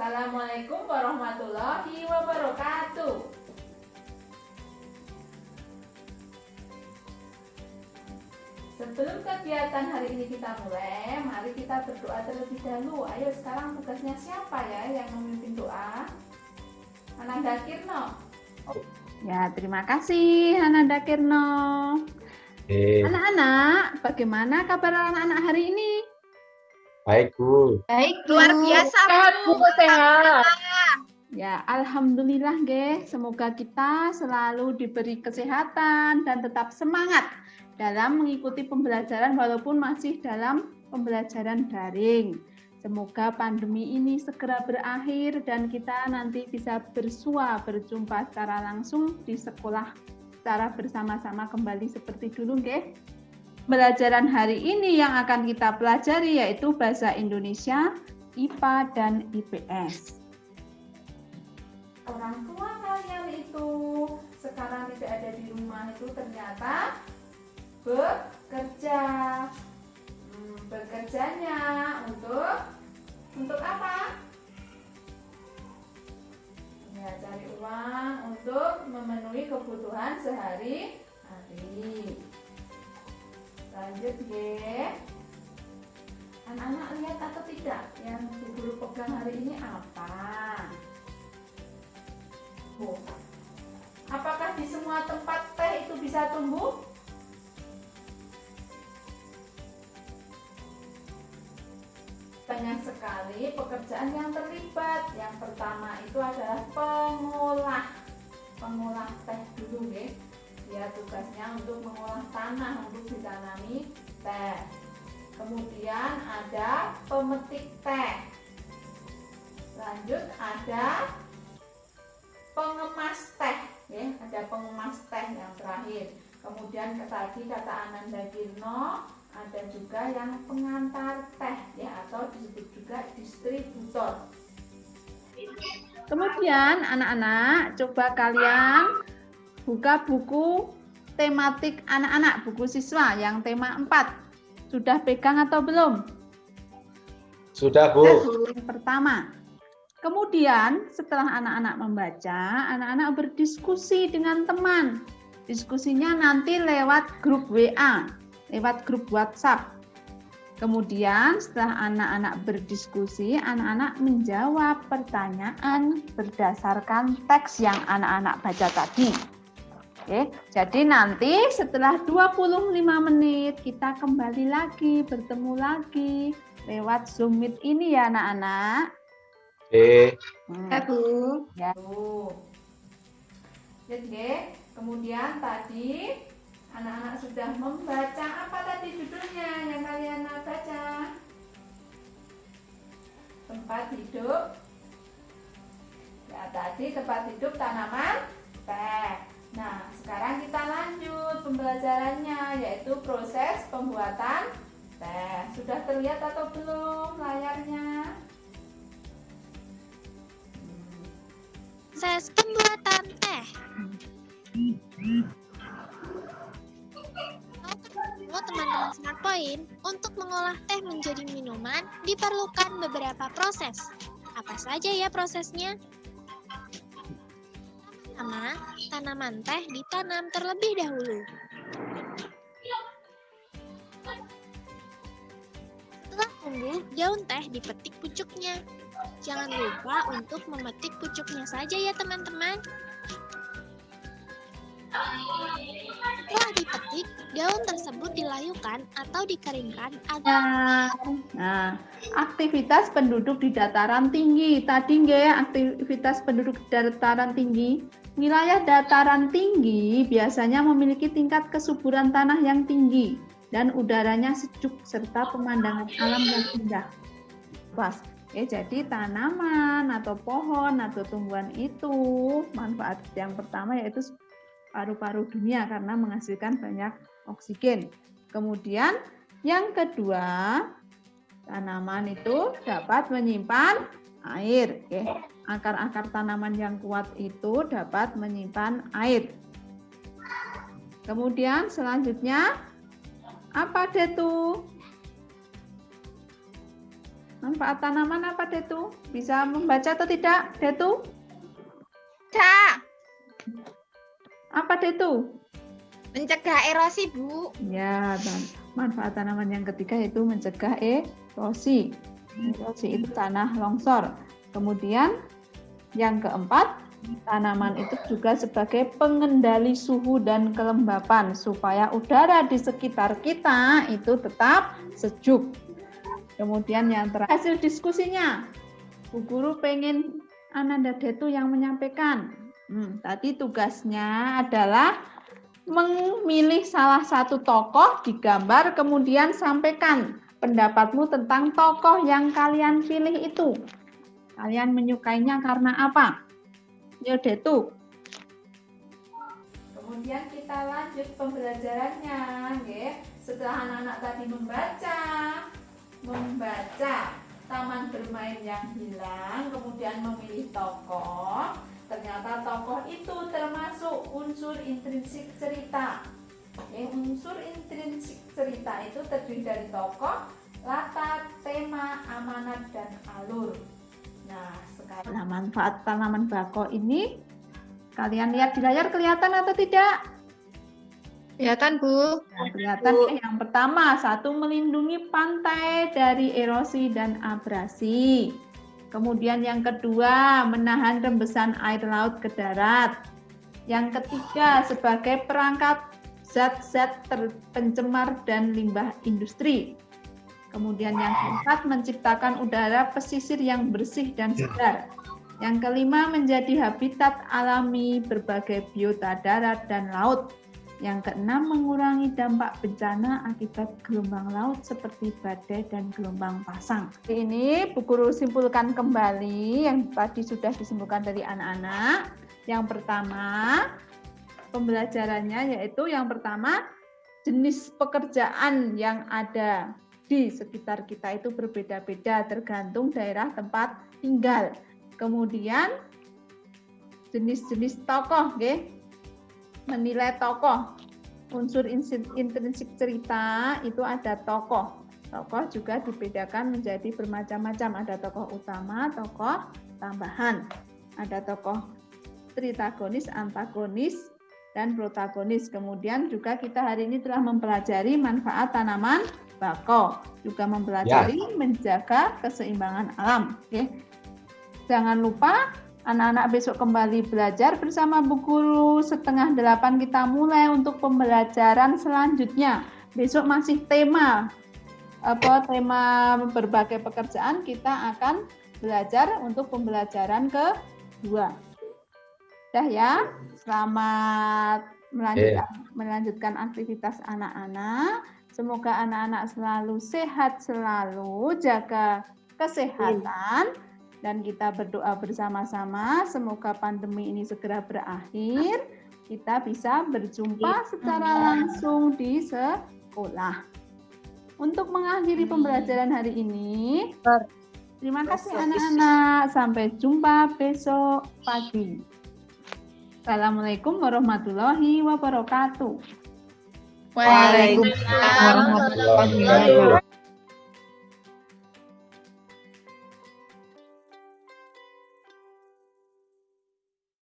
Assalamualaikum warahmatullahi wabarakatuh. Sebelum kegiatan hari ini kita mulai, mari kita berdoa terlebih dahulu. Ayo sekarang tugasnya siapa ya yang memimpin doa? Ananda Kirno. Ya, terima kasih Ananda Kirno. Anak-anak, bagaimana kabar anak-anak hari ini? Baik, Bu. Baik, luar biasa, Bu, sehat. Ya, alhamdulillah, nggih. Semoga kita selalu diberi kesehatan dan tetap semangat dalam mengikuti pembelajaran walaupun masih dalam pembelajaran daring. Semoga pandemi ini segera berakhir dan kita nanti bisa berjumpa secara langsung di sekolah secara bersama-sama kembali seperti dulu, nggih. Pembelajaran hari ini yang akan kita pelajari yaitu Bahasa Indonesia, IPA, dan IPS. Orang tua kalian itu sekarang tidak ada di rumah itu ternyata bekerja. Bekerjanya untuk apa? Ya, cari uang untuk memenuhi kebutuhan sehari-hari. Lanjut, ya. Anak-anak lihat atau tidak yang Bu Guru pegang hari ini apa? Oh. Apakah di semua tempat teh itu bisa tumbuh? Banyak sekali pekerjaan yang terlibat. Yang pertama itu adalah pengolah teh dulu, ya. Dia tugasnya untuk mengolah tanah untuk ditanami teh. Kemudian ada pemetik teh. Lanjut ada pengemas teh, ya. Ada pengemas teh yang terakhir. Kemudian tadi kata Ananda Kirno, ada juga yang pengantar teh, ya, atau disebut juga distributor. Kemudian anak-anak coba kalian buka buku tematik anak-anak, buku siswa yang tema 4. Sudah pegang atau belum? Sudah, Bu. Yang pertama. Kemudian setelah anak-anak membaca, anak-anak berdiskusi dengan teman. Diskusinya nanti lewat grup WA, lewat grup WhatsApp. Kemudian setelah anak-anak berdiskusi, anak-anak menjawab pertanyaan berdasarkan teks yang anak-anak baca tadi. Oke, jadi nanti setelah 25 menit kita kembali lagi, bertemu lagi lewat Zoom Meet ini ya anak-anak. Oke. Bu. Ya. Jadi, kemudian tadi anak-anak sudah membaca apa tadi judulnya yang kalian baca? Tempat hidup. Ya, tadi tempat hidup tanaman teh. Nah, sekarang kita lanjut pembelajarannya, yaitu proses pembuatan teh. Sudah terlihat atau belum layarnya? Proses pembuatan teh. Teman-teman Smart Point, untuk mengolah teh menjadi minuman diperlukan beberapa proses. Apa saja ya prosesnya? Pertama, tanaman teh ditanam terlebih dahulu. Setelah tumbuh, daun teh dipetik pucuknya. Jangan lupa untuk memetik pucuknya saja ya teman-teman. Setelah dipetik, daun tersebut dilayukan atau dikeringkan agar Nah, aktivitas penduduk di dataran tinggi. Tadi nggih, aktivitas penduduk di dataran tinggi. Wilayah dataran tinggi biasanya memiliki tingkat kesuburan tanah yang tinggi dan udaranya sejuk serta pemandangan alam yang indah. Luas. Jadi tanaman atau pohon atau tumbuhan itu manfaat yang pertama yaitu paru-paru dunia karena menghasilkan banyak oksigen. Kemudian yang kedua, tanaman itu dapat menyimpan air. Akar-akar tanaman yang kuat itu dapat menyimpan air. Kemudian selanjutnya apa deh tuh? Manfaat tanaman apa, Detu? Bisa membaca atau tidak, Detu? Cak, Apa, Detu? mencegah erosi, Bu. Ya, manfaat tanaman yang ketiga itu mencegah erosi. Erosi itu tanah longsor. Kemudian yang keempat, tanaman itu juga sebagai pengendali suhu dan kelembapan supaya udara di sekitar kita itu tetap sejuk. Kemudian yang terakhir, hasil diskusinya. Bu Guru pengen Ananda Detu yang menyampaikan. Tadi tugasnya adalah memilih salah satu tokoh digambar, kemudian sampaikan pendapatmu tentang tokoh yang kalian pilih itu. Kalian menyukainya karena apa? Yo Detu. Kemudian kita lanjut pembelajarannya, nggih. Setelah anak-anak tadi membaca taman bermain yang hilang, kemudian memilih tokoh. Ternyata tokoh itu termasuk unsur intrinsik cerita. Unsur intrinsik cerita itu terdiri dari tokoh, latar, tema, amanat, dan alur. Nah, sekarang Manfaat tanaman bako ini kalian lihat di layar kelihatan atau tidak? Kelihatan, Bu. Nah, kelihatan ya. Yang pertama, satu, melindungi pantai dari erosi dan abrasi. Kemudian yang kedua, menahan rembesan air laut ke darat. Yang ketiga, sebagai perangkap zat-zat pencemar dan limbah industri. Kemudian yang keempat, menciptakan udara pesisir yang bersih dan segar. Yang kelima, menjadi habitat alami berbagai biota darat dan laut. Yang keenam, mengurangi dampak bencana akibat gelombang laut seperti badai dan gelombang pasang. Ini Bu Guru simpulkan kembali yang tadi sudah disimpulkan dari anak-anak. Yang pertama, pembelajarannya yaitu yang pertama, jenis pekerjaan yang ada di sekitar kita itu berbeda-beda tergantung daerah tempat tinggal. Kemudian jenis-jenis tokoh, nggih. Menilai tokoh. Unsur intrinsik cerita itu ada tokoh. Tokoh juga dibedakan menjadi bermacam-macam. Ada tokoh utama, tokoh tambahan. Ada tokoh tritagonis, antagonis, dan protagonis. Kemudian juga kita hari ini telah mempelajari manfaat tanaman bako. Juga mempelajari menjaga keseimbangan alam. Oke. Jangan lupa anak-anak besok kembali belajar bersama Bu Guru. 7:30 kita mulai untuk pembelajaran selanjutnya. Besok masih tema berbagai pekerjaan, kita akan belajar untuk pembelajaran kedua. Dah ya, selamat melanjutkan aktivitas anak-anak. Semoga anak-anak selalu sehat, selalu jaga kesehatan. Dan kita berdoa bersama-sama, semoga pandemi ini segera berakhir. Kita bisa berjumpa secara langsung di sekolah. Untuk mengakhiri pembelajaran hari ini, terima kasih anak-anak. Sampai jumpa besok pagi. Assalamualaikum warahmatullahi wabarakatuh. Waalaikumsalam warahmatullahi wabarakatuh.